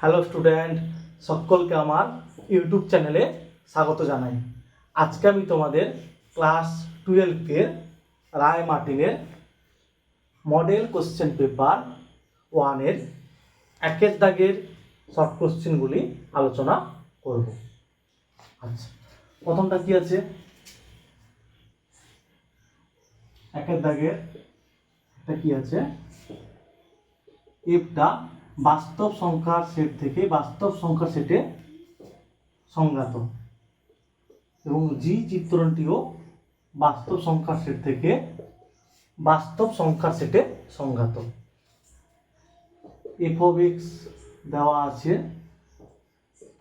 Hello student, সকলকে আমার YouTube চ্যানেলে স্বাগত জানাই। আজকে আমি তোমাদের ক্লাস 12-এর রায় মার্টিনের মডেল কোশ্চেন পেপার 1-এর একের দাগের শর্ট কোশ্চেনগুলি আলোচনা করব। আচ্ছা, প্রথমটা কি আছে? একের দাগের এটা কি আছে? এফটা বাস্তব সংখ্যার সেট থেকে বাস্তব সংখ্যার সেটে সংজ্ঞাত এবং জি চিত্রণটিও বাস্তব সংখ্যার সেট থেকে বাস্তব সংখ্যার সেটে সংজ্ঞাত। এফ অফ এক্স দেওয়া আছে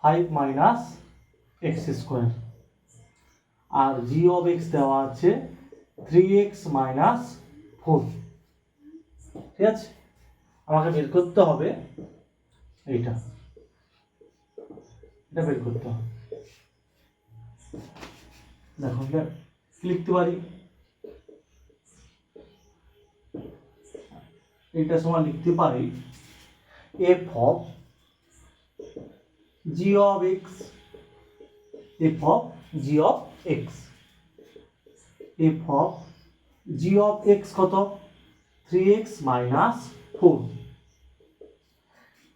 5 - x স্কোয়ার আর জি অফ এক্স দেওয়া আছে 3x - 4। ঠিক আছে, আমাকে বের করতে হবে এটা বের করতে হবে। দেখো কি লিখতে পারি? এটা সমান লিখতে পারি F of G of x, F of G of x, F of G of x কত? 3x - 4।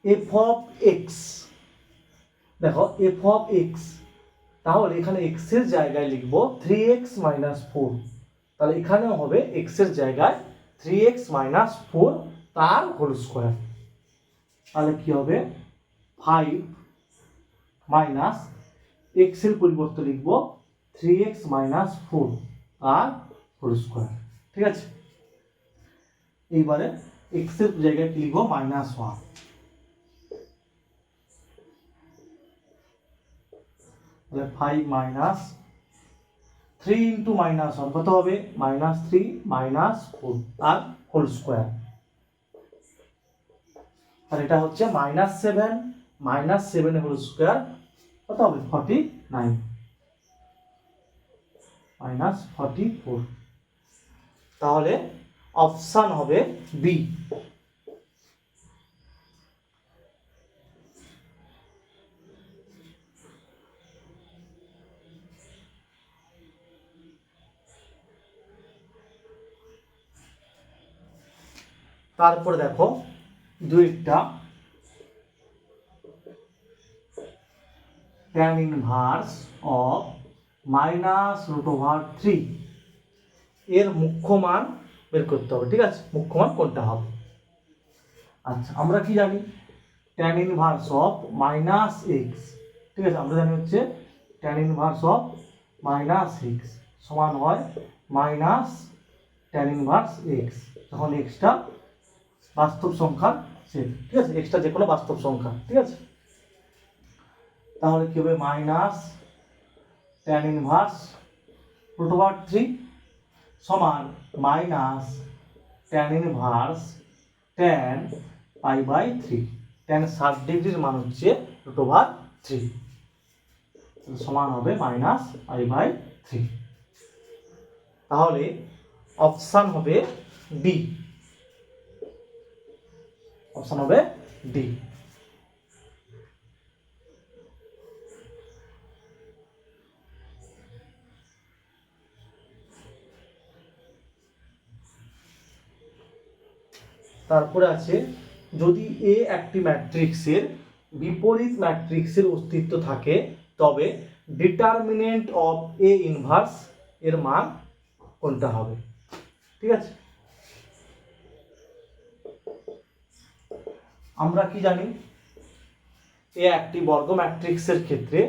এফ অফ এক্স, দেখো এফ অফ এক্স, তাহলে এখানে এক্স এর জায়গায় লিখব 3x - 4। তাহলে এখানেও হবে এক্স এর জায়গায় 3x - 4 তার হোল স্কোয়ার। তাহলে কি হবে? 5 - এক্স এর পরিবর্তে লিখব 3x - 4 তার হোল স্কোয়ার। ঠিক আছে, এইবারে এক্স এর জায়গায় কি লিখব? -1। তাহলে 5 - 3 × -1 কত হবে? -3 - 4 তার হোল স্কোয়ার। আর এটা হচ্ছে -7 - 7 এর হোল স্কোয়ার কত হবে? 49 -44। তাহলে অপশন হবে বি। তারপরে দেখো দুইটা tan ইনভার্স অফ -√3 এর মুখ্য মান বের করতে হবে। ঠিক আছে, মুখ্য মান কোনটা হবে? আচ্ছা, আমরা কি জানি? tan ইনভার্স অফ -x, ঠিক আছে, আমরা জানি হচ্ছে tan ইনভার্স অফ -x সমান হয় tan ইনভার্স x, যখন xটা বাস্তব সংখ্যার সেট। ঠিক আছে, xটা যে কোনো বাস্তব সংখ্যা। ঠিক আছে, তাহলে কি হবে? tan ইনভার্স √3 সমান tan ইনভার্স tan π/3। tan 60 ডিগ্রির মান হচ্ছে √3, সমান হবে π/3। তাহলে অপশন হবে ডি। অপশন হবে ডি। তারপরে আছে যদি এ একটি ম্যাট্রিক্সের বিপরীত ম্যাট্রিক্সের অস্তিত্ব থাকে তবে ডিটারমিনেন্ট অফ এ ইনভার্স এর মান কোনটা হবে? ঠিক আছে, আমরা কি জানি? এ একটি বর্গ ম্যাট্রিক্সের ক্ষেত্রে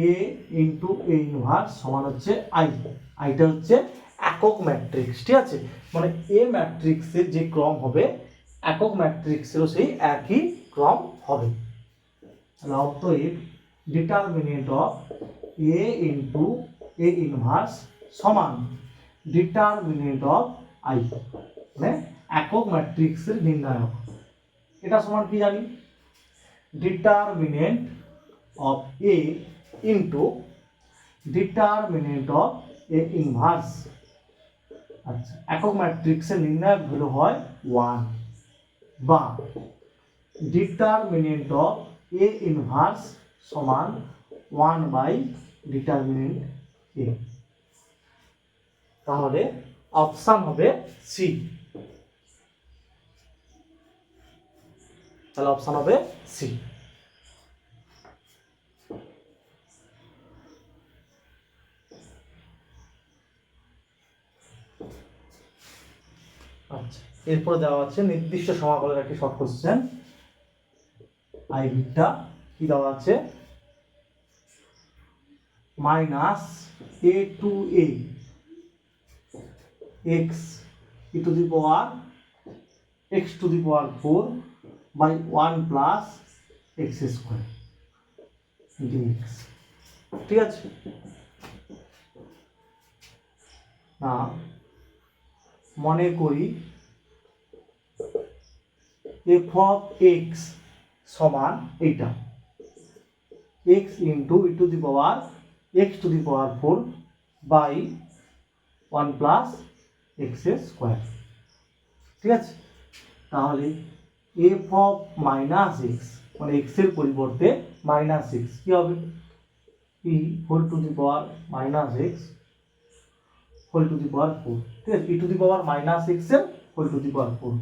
এ ইন্টু এ ইনভার্স সমান হচ্ছে আই। আইটা হচ্ছে একক ম্যাট্রিক্স। ঠিক আছে, মানে এ ম্যাট্রিক্সের যে ক্রম হবে একক ম্যাট্রিক্সেরও সেই একই ক্রম হবে। অতএব determinant of A into A inverse সমান ডিটারমিনেন্ট অফ আই, মানে একক ম্যাট্রিক্সের নির্ণায়ক। এটা সমান কি জানি? Determinant of A into determinant of A inverse. আচ্ছা, একক ম্যাট্রিক্সের নির্ণায়ক ভ্যালু হয় 1 বা ডিটারমিনেন্ট অফ এ ইনভার্স সমান 1/ডিটারমিনেন্ট এ। তাহলে অপশন হবে সি। তাহলে অপশন হবে সি। আচ্ছা, এরপরে দেওয়া আছে নির্দিষ্ট সমাকলের একটি শর্ট কোশ্চেন। আইভিটা কি দেওয়া আছে, minus a to a x e to the power x to the power 4 by 1 plus x square dx। ঠিক আছে না, মনে করি f of x সমান এইটা x into e to the power x to the power 4 by 1 plus x square. ঠিক আছে, তাহলে f of মাইনাস x মানে x এর পরিবর্তে মাইনাস x কি হবে, e whole to the power minus x whole to the power 4। ঠিক আছে, e to the power minus x এর whole to the power 4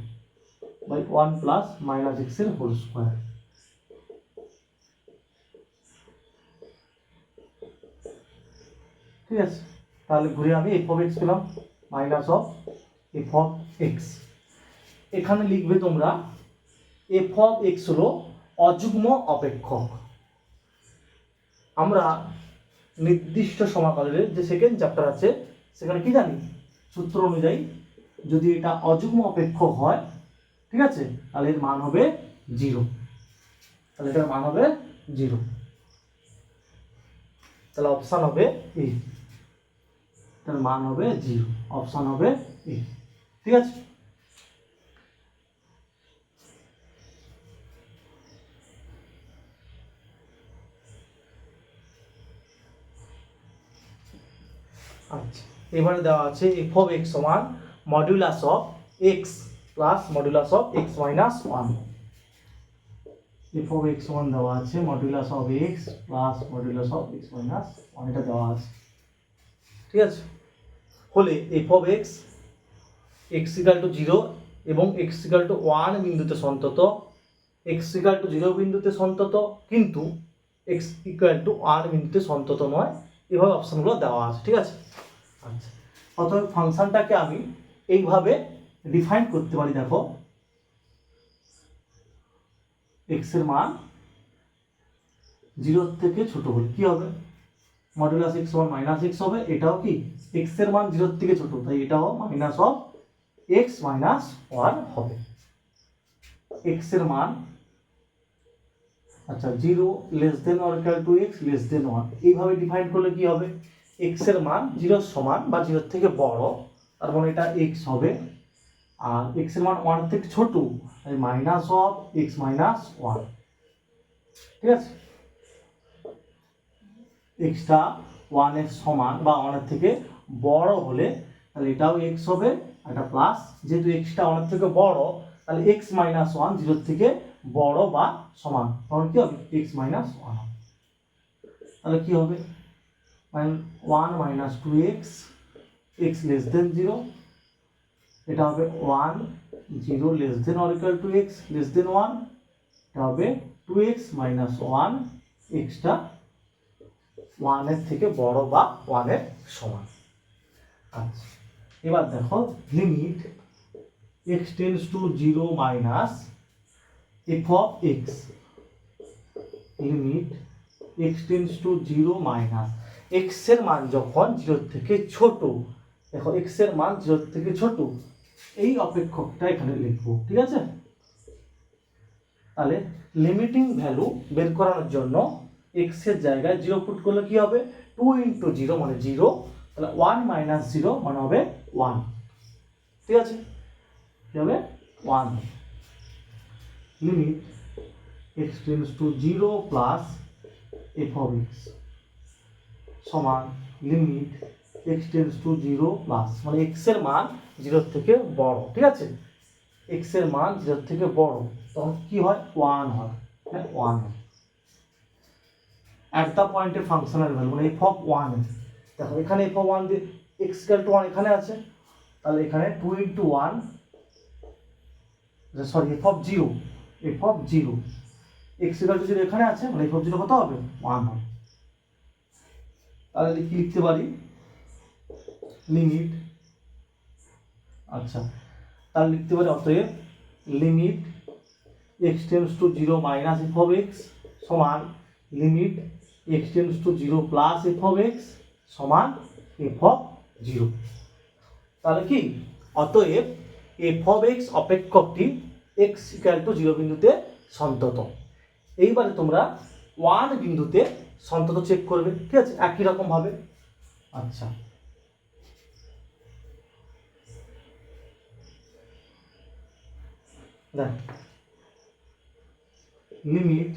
by 1 plus minus x এর whole square. ঠিক আছে, তাহলে ঘুরে আমি f of x পেলাম minus of f of x। এখানে লিখবে তোমরা f of x হলো অযুগ্ম অপেক্ষক। আমরা নির্দিষ্ট সমাকলের যে সেকেন্ড চ্যাপ্টার আছে সেখানে কি জানি, সূত্র অনুযায়ী যদি এটা অযুগ্ম অপেক্ষক হয়, ঠিক আছে, তাহলে এর মান হবে 0। তাহলে এটার মান হবে 0। তাহলে অপশন হবে এ, এটার মান হবে 0, অপশন হবে এ। ঠিক আছে, আচ্ছা এবারে দেওয়া আছে f of x সমান modulus of x plus modulus of x minus 1। f of x সমান দেওয়া আছে modulus of x plus modulus of x minus 1, এটা দেওয়া আছে। ঠিক আছে, হলে f of x x equal to 0 এবং x ইকুয়াল টু 1 বিন্দুতে সন্তত, x ইকুয়াল টু 0 বিন্দুতে সন্তত কিন্তু x ইকুয়াল টু 1 বিন্দুতে সন্তত নয়, এভাবে অপশনগুলো দেওয়া আছে। ঠিক আছে, আচ্ছা অতএব ফাংশনটাকে আমি এইভাবে ডিফাইন করতে পারি। দেখো x এর মান 0 থেকে ছোট হলে কি হবে, মডুলাস x সমান মাইনাস x হবে। এটাও কি x এর মান 0 থেকে ছোট, তাই এটাও মাইনাস অফ x মাইনাস 1 হবে। x এর মান আচ্ছা 0 less than or equal to x less than 1, এইভাবে ডিফাইন করলে কি হবে, x এর মান 0 সমান বা 0 থেকে বড়, তার মানে এটা x হবে। আর x এর মান 1 থেকে ছোট, তাই মাইনাস অফ x মাইনাস 1। ঠিক আছে, xটা 1 এর সমান বা 1 এর থেকে বড় হলে তাহলে এটাও x হবে, এটা প্লাস, যেহেতু xটা 1 এর থেকে বড় তাহলে x মাইনাস 1 0 থেকে বড় বা সমান, তখন কি হবে x মাইনাস 1 হবে। তাহলে কি হবে 1 minus 2x x less than 0, এটা হবে 1 0 less than or equal to x less than 1, এটা হবে 2x মাইনাস 1, xটা 1 এর থেকে বড় বা 1 এর সমান। আচ্ছা এবার দেখো limit x tends to 0 minus f of x, limit x tends to 0 minus x এর মান যখন 0 থেকে ছোট, দেখো x এর মান 0 থেকে ছোট, এই অপেক্ষকটা এখানে লিখবো। ঠিক আছে, তাহলে লিমিটিং ভ্যালু বের করার জন্য x এর জায়গায় 0 পুট করলে কি হবে, 2 ইন্টু 0 মানে 0, তাহলে 1 মাইনাস 0 মানে হবে 1। ঠিক আছে, কি হবে 1। Limit x tends to 0 plus f of x সমান limit x tends to 0 plus মানে x এর মান 0 থেকে বড়। ঠিক আছে, এক্স এর মান 0 থেকে বড়, তখন কি হয় 1 হয়, হ্যাঁ 1 হয়। অ্যাট দ্য পয়েন্টের ফাংশনাল ভ্যালু মানে এফ অফ 1, দেখো এখানে এফ অফ 1 দিয়ে এক্স ইকুয়াল টু 1 এখানে আছে, তাহলে এখানে 2 into 1, sorry F of 0, F of 0 x equal to 0 এখানে আছে, মানে এফ অফ 0 কত হবে 1 হবে। তাহলে কি লিখতে পারি, লিমিট, আচ্ছা তাহলে লিখতে পারি অতএব limit x tends to 0 minus f of x সমান limit x tends to 0 plus f of x সমান এফ অফ 0। তাহলে কি অতএব এফ অফ এক্স অপেক্ষকটি x ইকুয়াল টু 0 বিন্দুতে সন্তত। এইবারে তোমরা 1 বিন্দুতে সন্তত চেক করবে, ঠিক আছে, একই রকম ভাবে। আচ্ছা দেখ limit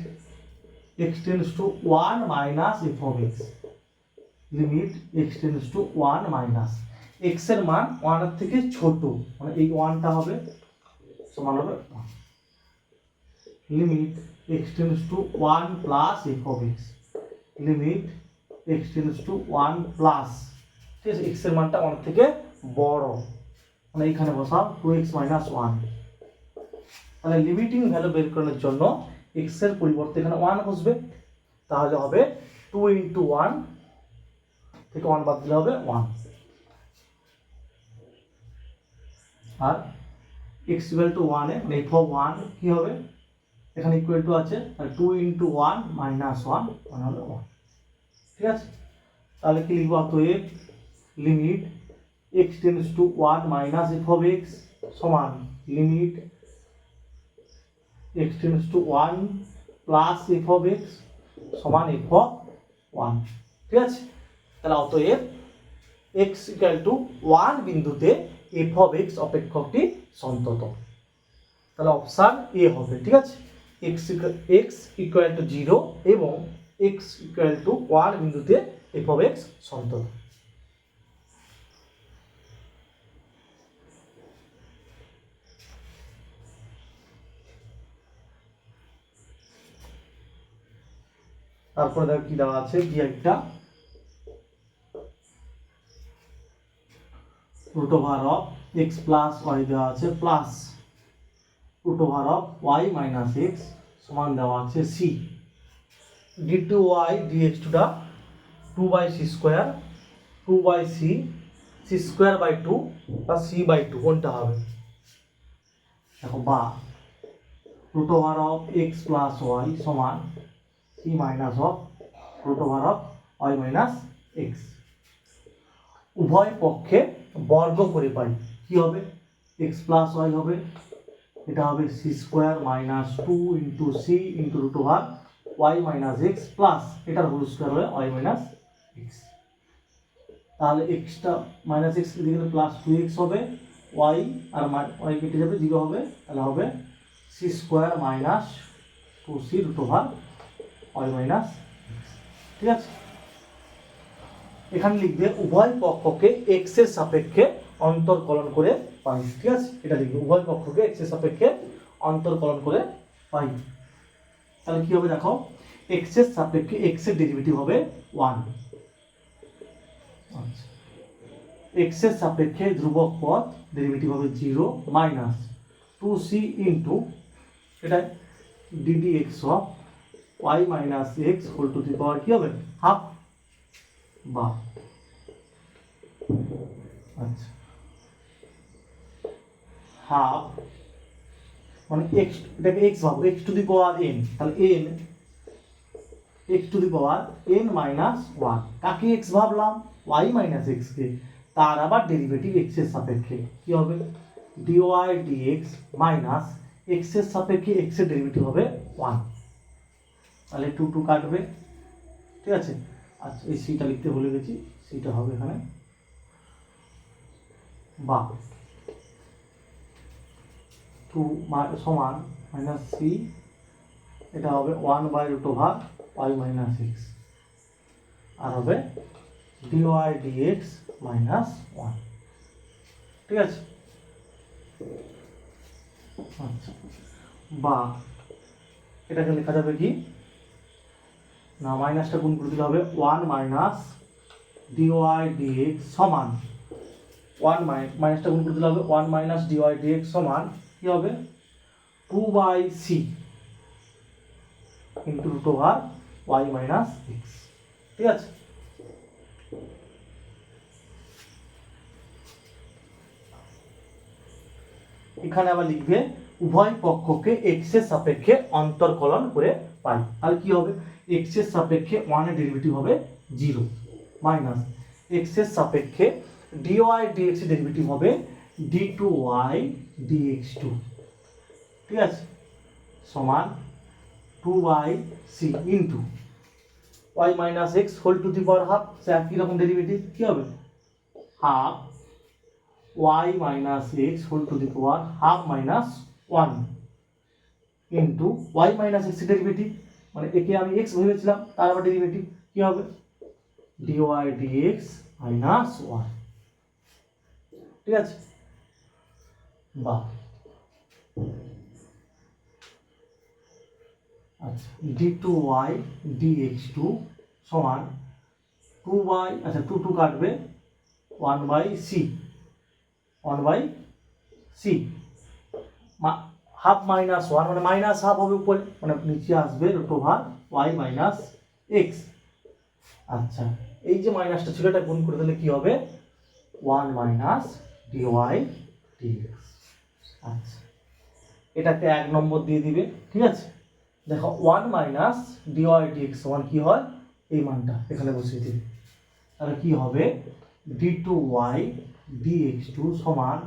x tends to 1 minus f of x, limit x tends to 1 minus x এর মান 1 এর থেকে ছোট, মানে এই 1টা হবে সমান হবে 1, limit x tends to 1 plus f of x, limit x tends to 1 plus, ঠিক আছে, x এর মানটা 1 এর থেকে বড়, মানে এখানে বসাও 2x মাইনাস 1। তাহলে লিমিটিং ভ্যালু বের করার জন্য x এর পরিবর্তে এখানে 1 বসবে, তাহলে হবে 2 ইন্টু 1 থেকে 1 বাদ দিলে হবে 1, আর x ইকুয়াল টু 1 এ মানে f অফ 1 কি হবে, এখানে ইকুয়াল টু আছে, তাহলে 2 ইন্টু 1 মাইনাস 1 মানে হবে 1, ঠিক আছে। তাহলে কি লিখবো, অতএব limit x tends to 1 minus f of x সমান limit x tends to 1 plus f of x সমান এফ অফ 1, ঠিক আছে। তাহলে অতএব x ইকুয়াল টু 1 বিন্দুতে এফ অফ এক্স অপেক্ষকটি সন্তত। তাহলে অপশন এ হবে, ঠিক আছে, x ইকুয়াল টু 0 এবং x ইকুয়াল টু 1 বিন্দুতে এফ অফ এক্স সন্তত। তারপরে দেখো কি দেওয়া আছে, কি একটা root over of x plus y দেওয়া আছে plus root over of y minus x সমান দেওয়া আছে c, d2y dx2টা 2/c square 2/c c square by 2 plus c by 2 কোনটা হবে, দেখো বা root over of x plus y সমান c minus of root over of y minus x. উভয় পক্ষে বর্গ করে পাই, কি হবে x প্লাস ওয়াই হবে, এটা হবে c square minus 2 into c into root over y minus x plus এটার হোল স্কোয়ার হবে ওয়াই মাইনাস এক্স। তাহলে এক্সটা মাইনাস এক্স দিকে প্লাস 2x হবে, ওয়াই আর ওয়াই কেটে যাবে 0 হবে, তাহলে হবে c square minus 2c root over y minus x, ঠিক আছে। এখানে লিখবে উভয় পক্ষকে x এর সাপেক্ষে অন্তরকলন করে পাই, ঠিক আছে, এটা লিখবে উভয় পক্ষকে x এর সাপেক্ষে অন্তরকলন করে পাই। তাহলে কি হবে দেখো, x এর সাপেক্ষে x এর ডেরিভেটিভ হবে 1, আচ্ছা x এর সাপেক্ষে ধ্রুবক পদ ডেরিভেটিভ হবে 0 মাইনাস 2c ইন্টু এটা ddx of y minus x whole to the power কি হবে হাফ, বা আচ্ছা হাফ মানে x, এটাকে x ভাবো x to the power n, তাহলে n x to the power n minus 1, কাকে x ভাবলাম y মাইনাস x কে, তার আবার ডেরিভেটিভ x এর সাপেক্ষে কি হবে dy dx মাইনাস x এর সাপেক্ষে x এর ডেরিভেটিভ হবে 1, তাহলে 2 2 কাটবে, ঠিক আছে। আচ্ছা এই সিটা লিখতে ভুলে গেছি, সিটা হবে এখানে বা 2 সমান মাইনাস সি, এটা হবে 1 by root over y minus x, আর হবে dy dx মাইনাস 1, ঠিক আছে। আচ্ছা, বা এটাকে লেখা যাবে কি না, মাইনাসটা গুণ করে দিলে হবে 1 মাইনাস ডিওয়াই ডিএক্স সমান 1 মাইনাসটা গুণ করে দিলে হবে 1 মাইনাস ডিওয়াই ডিএক্স সমান কি হবে 2/c into root over y minus x. ঠিক আছে, এখানে আবার লিখবে উভয় পক্ষকে এক্স এর সাপেক্ষে অন্তর্কলন করে পাই। তাহলে কি হবে, এক্স এর সাপেক্ষে 1 এর ডেরিভেটিভ হবে 0 মাইনাস এক্স এর সাপেক্ষে ডিওয়াই ডিএক্স এর ডেরিভেটিভ হবে d2y dx2। ঠিক আছে, সমান 2/c into y minus x whole to the power half, সে একই রকম ডেরিভেটিভ কি হবে half y minus x whole to the power half minus 1 into y minus x derivative, মানে একে আমি x ভেবেছিলাম তার আবার ডেরিভেটিভ কি হবে dy dx মাইনাস 1। ঠিক আছে, বা আচ্ছা d2y dx2 সমান 2y, আচ্ছা 2 কাটবে 1/c হাফ মাইনাস 1 মানে মাইনাস হাফ হবে উপরে, মানে নিচে আসবে root over y minus x. আচ্ছা, এই যে মাইনাসটা ছিল এটা গুণ করে দিলে কি হবে 1 মাইনাস ডিওয়াই ডিএক্স। আচ্ছা, এটাকে 1 নম্বর দিয়ে দিবে। ঠিক আছে, দেখো 1 মাইনাস ডিওয়াই ডিএক্স সমান কি হয়, এই মানটা এখানে বসিয়ে দিবে, তাহলে কি হবে d2y dx2 সমান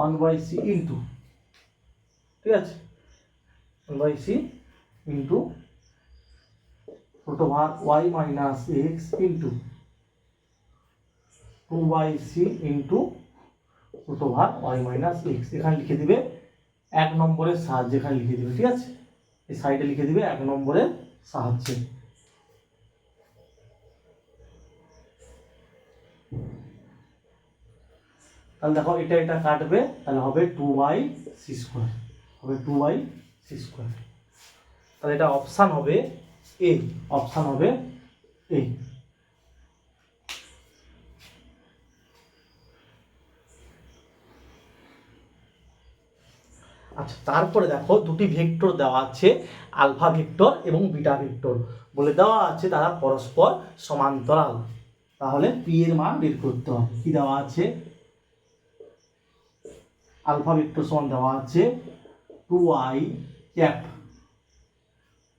1/c ইন্টু, ঠিক আছে 1/c into root over y minus x into 2/c into root over y minus x. এখানে লিখে দিবে 1 নম্বরের সাহায্যে, এখানে লিখে দিবে। ঠিক আছে, এই সাইডে লিখে দিবে 1 নম্বরের সাহায্যে। তাহলে দেখো এটা এটা কাটবে, তাহলে হবে 2/c², হবে 2/c²। তাহলে এটা অপশান হবে এ, অপশান হবে এ। আচ্ছা, তারপরে দেখো দুটি ভেক্টর দেওয়া আছে, আলফা ভেক্টর এবং বিটা ভেক্টর বলে দেওয়া আছে, তারা পরস্পর সমান্তরাল। তাহলে পি এর মান বের করতে হবে। কি দেওয়া আছে, আলফা ভেক্টর সমান দেওয়া আছে 2i cap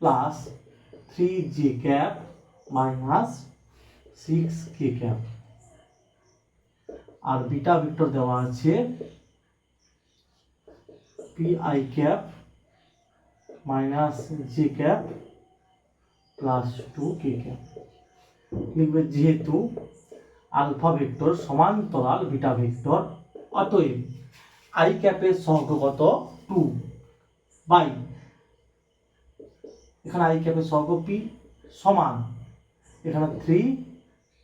plus 3j cap minus 6k cap, আর বিটা ভেক্টর দেওয়া আছে pi cap minus j cap plus 2k cap. লিখবে যেহেতু আলফা ভেক্টর সমান্তরাল বিটা ভেক্টর, অতএব i ক্যাপের সহগ কত 2 বাই, এখানে i ক্যাপের সহগ p সমান এখানে 3,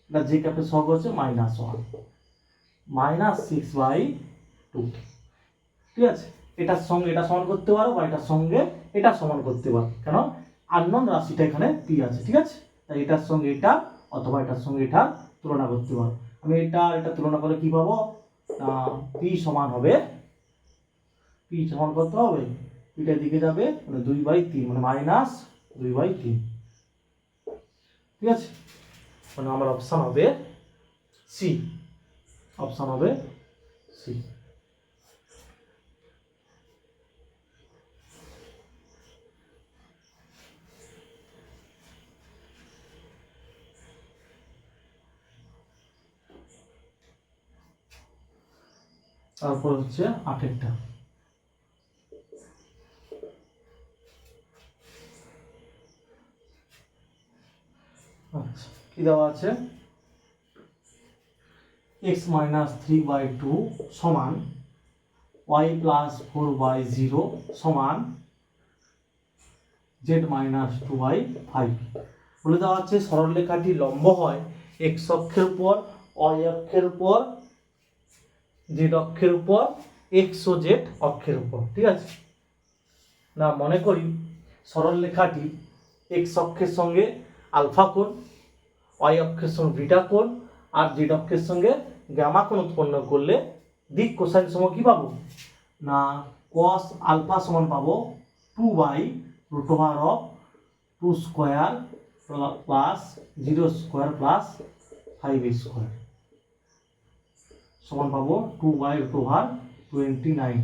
না j ক্যাপের সহগ হচ্ছে -1 মাইনাস 6/2। ঠিক আছে, এটার সঙ্গে এটা সমান করতে পারো বা এটার সঙ্গে এটা সমান করতে পারো, কেন আননোন রাশিটা এখানে p আছে। ঠিক আছে, তাই এটার সঙ্গে এটা অথবা এটার সঙ্গে এটা তুলনা করতে পারো। আমি এটা তুলনা করে কি পাবো, p সমান হবে, p সমান করতে হবে, এটার দিকে যাবে মানে 2/3 মানে মাইনাস 2/3। ঠিক আছে, মানে আমার অপশান হবে সি, অপশান হবে সি। তারপর হচ্ছে 8টা। আচ্ছা, কি দেওয়া আছে x মাইনাস 3/2 সমান y প্লাস 4/0 সমান z মাইনাস 2/5 বলে দেওয়া আছে। সরলরেখাটি লম্ব হয় x অক্ষের উপর, y অক্ষের উপর, z অক্ষের উপর, এক্স ও জেড অক্ষের উপর। ঠিক আছে, না মনে করি সরল রেখাটি এক্স অক্ষের সঙ্গে আলফা কোণ, ওয়াই অক্ষের সঙ্গে বিটা কোণ আর জেড অক্ষের সঙ্গে গামা কোণ উৎপন্ন করলে দিক কোসাইন সম কি পাবো না কস আলফা সমান পাবো 2/√2 প্লাস 0² প্লাস 5² সমান পাবো 2/√29।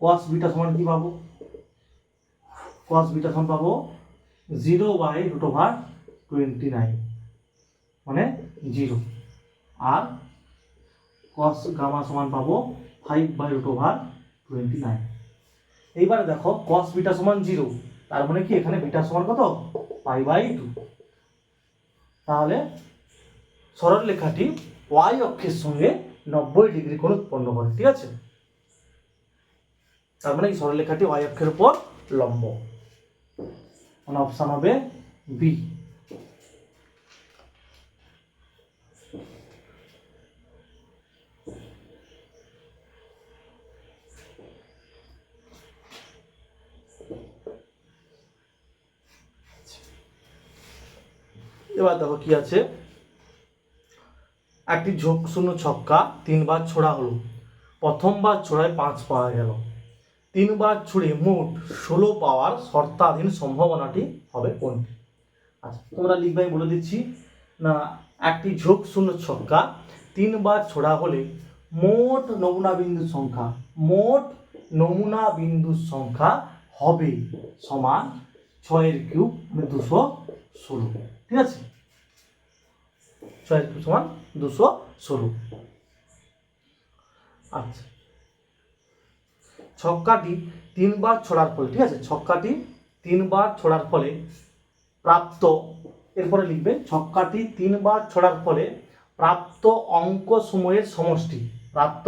কস বিটা সমান কি পাবো, কস বিটা সমান পাবো 0/√29 মানে 0, আর কস গামা সমান পাবো 5/√29। এইবারে দেখো কস বিটা সমান 0, তার মানে কি এখানে বিটা সমান কত π/2। তাহলে সরল রেখাটি ওয়াই অক্ষের সঙ্গে 90 ডিগ্রি কোণ উৎপন্ন করে। ঠিক আছে, তার মানে এই সরল রেখাটি ওয়াই অক্ষের উপর লম্ব, মানে অপশন হবে বি। এবার দেখো কি আছে, একটি ঝোঁক শূন্য ছক্কা 3 বার ছোড়া হলো, প্রথমবার ছোড়ায় 5 পাওয়া গেল, 3 বার ছুড়ে মোট 16 পাওয়ার শর্তাধীন সম্ভাবনাটি হবে কোনটি? আচ্ছা তোমরা লিখবে, আমি বলে দিচ্ছি না, একটি ঝোঁক শূন্য ছক্কা 3 বার ছোড়া হলে মোট নমুনা বিন্দুর সংখ্যা, মোট নমুনা বিন্দুর সংখ্যা হবে সমান 6³ মানে 216। ঠিক আছে, 6³ সমান 216। আচ্ছা, ছক্কাটি 3 বার ছোড়ার ফলে, ঠিক আছে, ছক্কাটি 3 বার ছোড়ার ফলে প্রাপ্ত, এরপরে লিখবে ছক্কাটি 3 বার ছোড়ার ফলে প্রাপ্ত অঙ্ক সময়ের সমষ্টি, প্রাপ্ত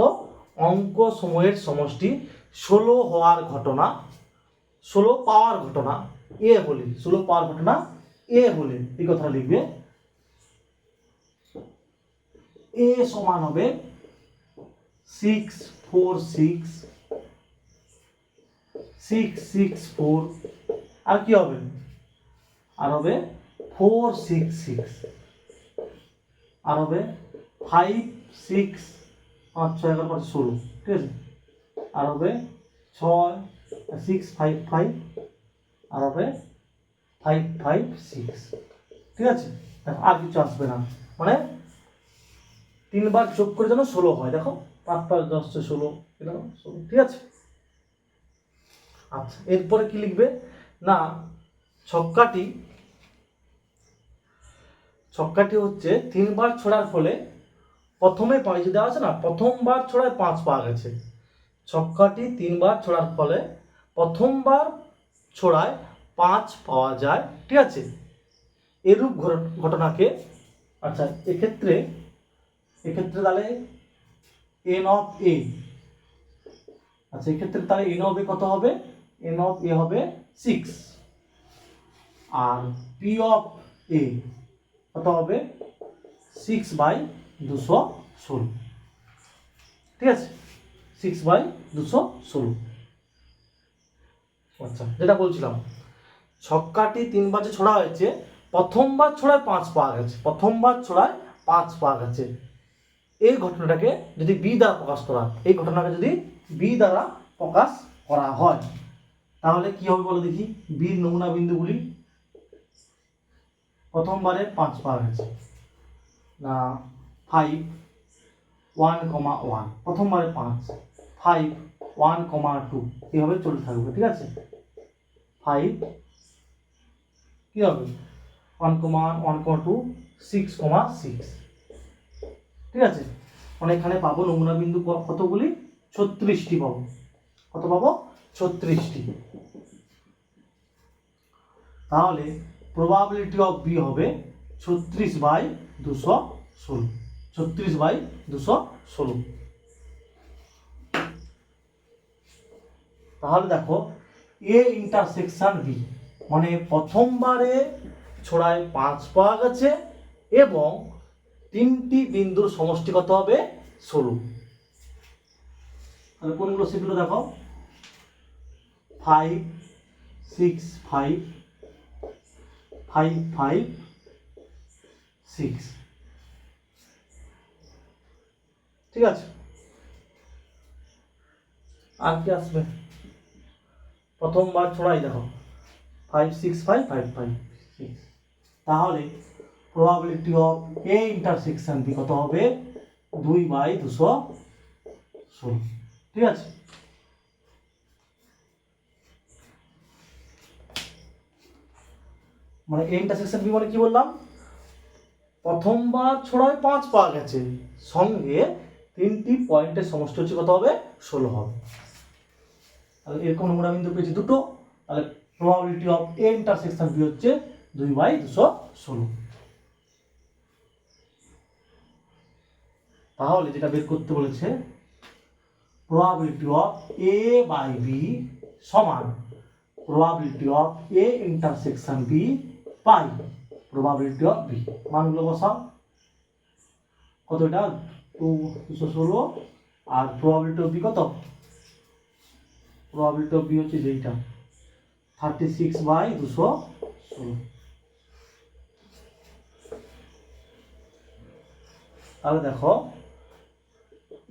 অঙ্ক সময়ের সমষ্টি 16 হওয়ার ঘটনা, 16 পাওয়ার ঘটনা এ হলে, 16 পাওয়ার ঘটনা এ হলে এই কথা লিখবে, এ সমান হবে 646 আর কি হবে, আর হবে 466, আর হবে 56 5 6 11 16। ঠিক আছে, আর হবে 6 655 আর হবে 556। ঠিক আছে, আর কিছু আসবে না, মানে 3 বার যোগ করে যেন 16 হয়। দেখো 5 5 10 16 এরকম 16। ঠিক আছে, আচ্ছা এরপরে কি লিখবে না, ছক্কাটি হচ্ছে 3 বার ছোড়ার ফলে প্রথমে পাঁচ দেওয়া আছে না, প্রথমবার ছোড়ায় 5 পাওয়া গেছে, ছক্কাটি 3 বার ছোড়ার ফলে প্রথমবার ছোড়ায় 5 পাওয়া যায়। ঠিক আছে, এরূপ ঘটনাকে, আচ্ছা এক্ষেত্রে তাহলে এন অফ এ, আচ্ছা এক্ষেত্রে তাহলে এন অফ এ কত হবে, এন অফ এ হবে 6, আর পি অফ এ কত হবে 6/216। ঠিক আছে, 6/216। আচ্ছা যেটা বলছিলাম, ছক্কাটি 3 বার যে ছোড়া হয়েছে, প্রথমবার ছোড়ায় 5 পাওয়া গেছে, প্রথমবার ছোড়ায় 5 পাওয়া গেছে, এই ঘটনাটাকে যদি বি দ্বারা প্রকাশ করা, এই ঘটনাকে যদি বি দ্বারা প্রকাশ করা হয় তাহলে কি হবে বলো দেখি, বির নমুনা বিন্দুগুলি, প্রথমবারে 5 পাওয়া গেছে না 5 1,1, প্রথমবারে 5 5 1,2 এইভাবে চলতে থাকবে। ঠিক আছে, 5 কি হবে 1,1 1,2 6,6। ঠিক আছে, মানে এখানে পাবো নমুনা বিন্দু কতগুলি, 36টি পাবো, কত পাবো 36টি। তাহলে প্রবাবিলিটি অফ বি হবে 36/216, 36/216। তাহলে দেখো এ ইন্টারসেকশন বি, মানে প্রথমবারে ছোড়ায় 5 পাওয়া গেছে এবং 3টি বিন্দুর সমষ্টি কত হবে 16। তাহলে কোনগুলো সেগুলো দেখো, 5 6 5 5 5 6, ঠিক আছে। আর কি আসবে, প্রথমবার ছড়াই দেখো 5 6 5 5 5 6, তাহলে probability of A intersection B কত হবে, 2/216, ঠিক আছে। মানে এ ইন্টারসেকশন বি মানে কি বললাম, প্রথমবার ছড়ায় 5 পাওয়া গেছে, সঙ্গে 3টি পয়েন্টের সমষ্টি হচ্ছে কত হবে, 16 হবে। তাহলে এরকম নোংরা বিন্দু পেয়েছি দুটো, তাহলে probability of A intersection B হচ্ছে 2/216। তাহলে যেটা বের করতে বলেছে, probability of A by B সমান probability of A intersection B by probability of B. মানগুলো বসাও, কত এটা 216, আর প্রবাবিলিটি অফ বি কত, প্রবাবিলিটি অফ বি হচ্ছে যেইটা 36/216। তাহলে দেখো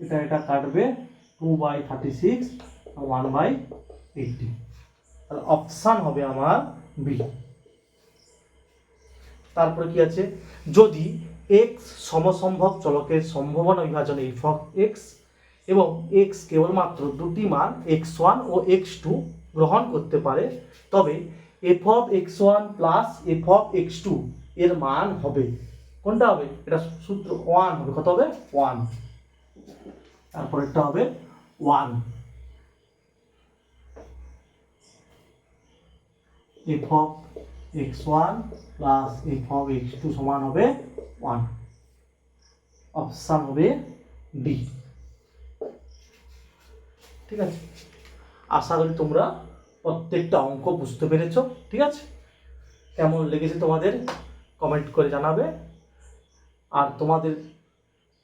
এটা কাটবে, 2/36 আর 1/80, তাহলে অপশান হবে আমার বি। তারপরে কি আছে, যদি x সমসম্ভব চলকের সম্ভাবনা বিভাজনে f অফ x এবং x কেবলমাত্র দুটি মান x1 ও x2 গ্রহণ করতে পারে, তবে f of x1 plus f of x2 এর মান হবে, কোনটা হবে, এটা সূত্র 1 হবে, কত হবে 1, তারপরেরটা হবে 1, f of x1 plus f of x2 সমান হবে 1, অপশান হবে ডি, ঠিক আছে। আশা করি তোমরা প্রত্যেকটা অঙ্ক বুঝতে পেরেছো, ঠিক আছে। কেমন লেগেছে তোমাদের কমেন্ট করে জানাবে, আর তোমাদের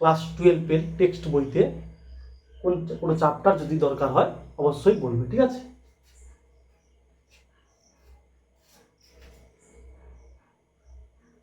ক্লাস 12-এর টেক্সট বইতে কোনো চ্যাপ্টার যদি দরকার হয় অবশ্যই বলবে, ঠিক আছে।